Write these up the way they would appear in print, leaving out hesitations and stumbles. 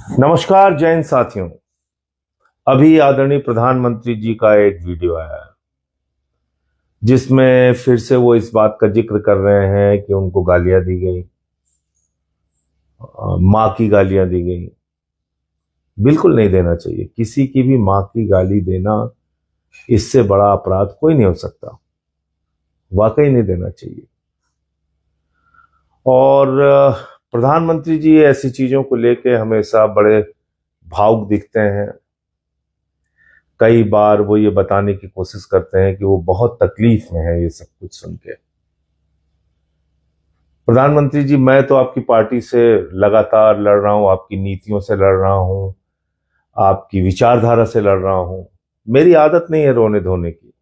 नमस्कार जैन साथियों। अभी आदरणीय प्रधानमंत्री जी का एक वीडियो आया है जिसमें फिर से वो इस बात का जिक्र कर रहे हैं कि उनको गालियां दी गई, माँ की गालियां दी गई। बिल्कुल नहीं देना चाहिए। किसी की भी माँ की गाली देना, इससे बड़ा अपराध कोई नहीं हो सकता। वाकई नहीं देना चाहिए। और प्रधानमंत्री जी ऐसी चीजों को लेके हमेशा बड़े भावुक दिखते हैं। कई बार वो ये बताने की कोशिश करते हैं कि वो बहुत तकलीफ में है ये सब कुछ सुन के। प्रधानमंत्री जी, मैं तो आपकी पार्टी से लगातार लड़ रहा हूं, आपकी नीतियों से लड़ रहा हूं, आपकी विचारधारा से लड़ रहा हूं। मेरी आदत नहीं है रोने धोने की,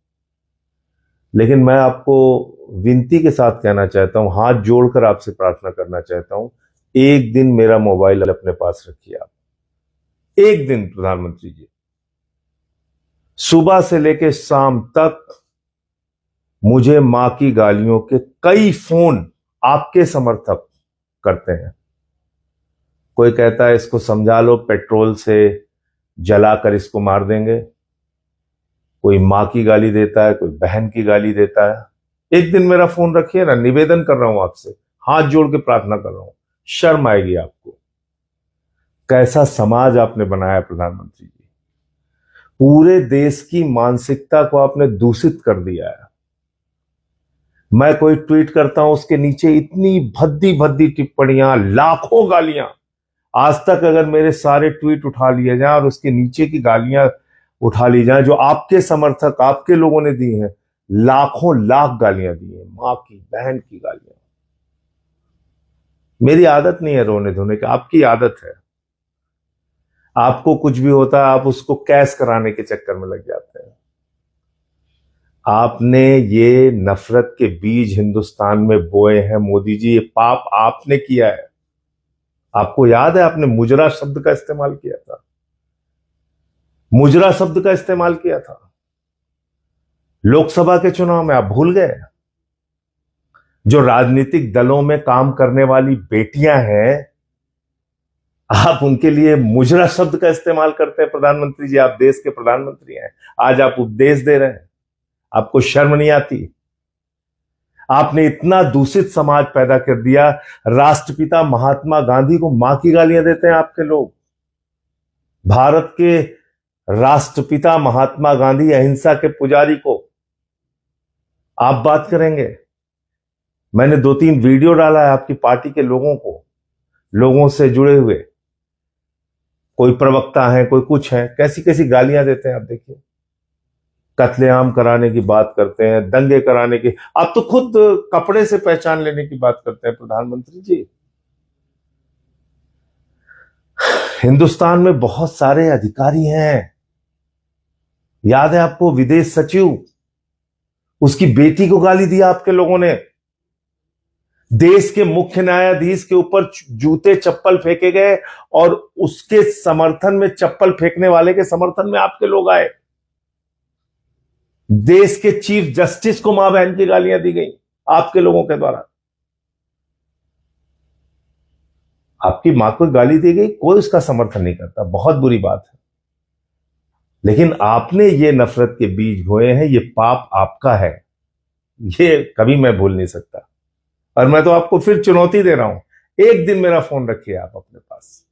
लेकिन मैं आपको विनती के साथ कहना चाहता हूं, हाथ जोड़कर आपसे प्रार्थना करना चाहता हूं, एक दिन मेरा मोबाइल अपने पास रखिए आप। एक दिन प्रधानमंत्री जी, सुबह से लेकर शाम तक मुझे मां की गालियों के कई फोन आपके समर्थक करते हैं। कोई कहता है इसको समझा लो, पेट्रोल से जलाकर इसको मार देंगे। कोई मां की गाली देता है, कोई बहन की गाली देता है। एक दिन मेरा फोन रखिए ना, निवेदन कर रहा हूं आपसे, हाथ जोड़ के प्रार्थना कर रहा हूं। शर्म आएगी आपको। कैसा समाज आपने बनाया प्रधानमंत्री जी। पूरे देश की मानसिकता को आपने दूषित कर दिया है। मैं कोई ट्वीट करता हूं, उसके नीचे इतनी भद्दी भद्दी टिप्पणियां, लाखों गालियां। आज तक अगर मेरे सारे ट्वीट उठा लिए जाएं और उसके नीचे की गालियां उठा ली जाएं जो आपके समर्थक, आपके लोगों ने दी हैं, लाखों लाख गालियां दी हैं, मां की, बहन की गालियां। मेरी आदत नहीं है रोने धोने की, आपकी आदत है। आपको कुछ भी होता है आप उसको कैश कराने के चक्कर में लग जाते हैं। आपने ये नफरत के बीज हिंदुस्तान में बोए हैं मोदी जी। ये पाप आपने किया है। आपको याद है आपने मुजरा शब्द का इस्तेमाल किया था। मुजरा शब्द का इस्तेमाल किया था लोकसभा के चुनाव में। आप भूल गए? जो राजनीतिक दलों में काम करने वाली बेटियां हैं, आप उनके लिए मुजरा शब्द का इस्तेमाल करते हैं। प्रधानमंत्री जी, आप देश के प्रधानमंत्री हैं, आज आप उपदेश दे रहे हैं। आपको शर्म नहीं आती? आपने इतना दूषित समाज पैदा कर दिया। राष्ट्रपिता महात्मा गांधी को मां की गालियां देते हैं आपके लोग। भारत के राष्ट्रपिता महात्मा गांधी, अहिंसा के पुजारी को आप बात करेंगे? मैंने 2-3 वीडियो डाला है आपकी पार्टी के लोगों से जुड़े हुए। कोई प्रवक्ता है, कोई कुछ है, कैसी कैसी गालियां देते हैं आप देखिए। कत्लेआम कराने की बात करते हैं, दंगे कराने की। आप तो खुद कपड़े से पहचान लेने की बात करते हैं प्रधानमंत्री जी। हिंदुस्तान में बहुत सारे अधिकारी हैं। याद है आपको, विदेश सचिव, उसकी बेटी को गाली दिया आपके लोगों ने। देश के मुख्य न्यायाधीश के ऊपर जूते चप्पल फेंके गए और उसके समर्थन में, चप्पल फेंकने वाले के समर्थन में आपके लोग आए। देश के चीफ जस्टिस को मां बहन की गालियां दी गई आपके लोगों के द्वारा। आपकी मां को गाली दी गई, कोई उसका समर्थन नहीं करता, बहुत बुरी बात है। लेकिन आपने ये नफरत के बीज बोए हैं, ये पाप आपका है, ये कभी मैं भूल नहीं सकता। और मैं तो आपको फिर चुनौती दे रहा हूं, एक दिन मेरा फोन रखिए आप अपने पास।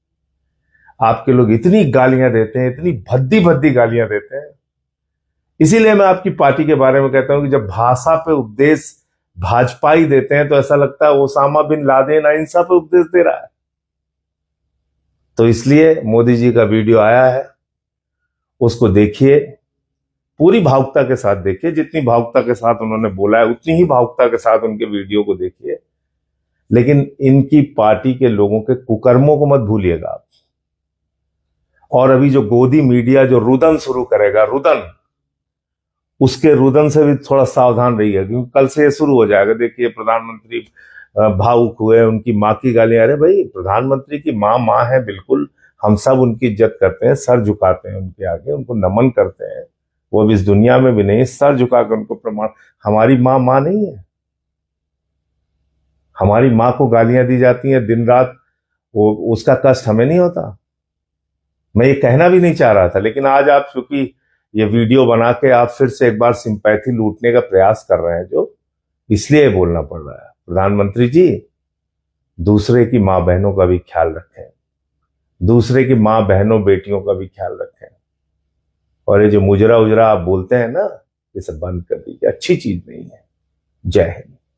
आपके लोग इतनी गालियां देते हैं, इतनी भद्दी भद्दी गालियां देते हैं। इसीलिए मैं आपकी पार्टी के बारे में कहता हूं कि जब भाषा पे उपदेश भाजपाई देते हैं तो ऐसा लगता है ओसामा बिन लादेन अहिंसा पे उपदेश दे रहा है। तो इसलिए मोदी जी का वीडियो आया है, उसको देखिए, पूरी भावुकता के साथ देखिए। जितनी भावुकता के साथ उन्होंने बोला है उतनी ही भावुकता के साथ उनके वीडियो को देखिए। लेकिन इनकी पार्टी के लोगों के कुकर्मों को मत भूलिएगा आप। और अभी जो गोदी मीडिया जो रुदन शुरू करेगा, रुदन, उसके रुदन से भी थोड़ा सावधान रहिएगा, क्योंकि कल से ये शुरू हो जाएगा। देखिए प्रधानमंत्री भावुक हुए, उनकी मां की गालियां। अरे भाई, प्रधानमंत्री की मां मां है, बिल्कुल हम सब उनकी इज्जत करते हैं, सर झुकाते हैं उनके आगे, उनको नमन करते हैं। वो अब इस दुनिया में भी नहीं, सर झुकाकर उनको प्रमाण। हमारी मां मां नहीं है? हमारी मां को गालियां दी जाती हैं दिन रात, वो उसका कष्ट हमें नहीं होता? मैं ये कहना भी नहीं चाह रहा था, लेकिन आज आप चूंकि ये वीडियो बना के आप फिर से एक बार सिंपैथी लूटने का प्रयास कर रहे हैं, जो इसलिए बोलना पड़ रहा है। प्रधानमंत्री जी, दूसरे की मां बहनों का भी ख्याल रखें, दूसरे की मां बहनों बेटियों का भी ख्याल रखें। और ये जो मुजरा उजरा आप बोलते हैं ना, ये सब बंद कर दीजिए, अच्छी चीज नहीं है। जय हिंद।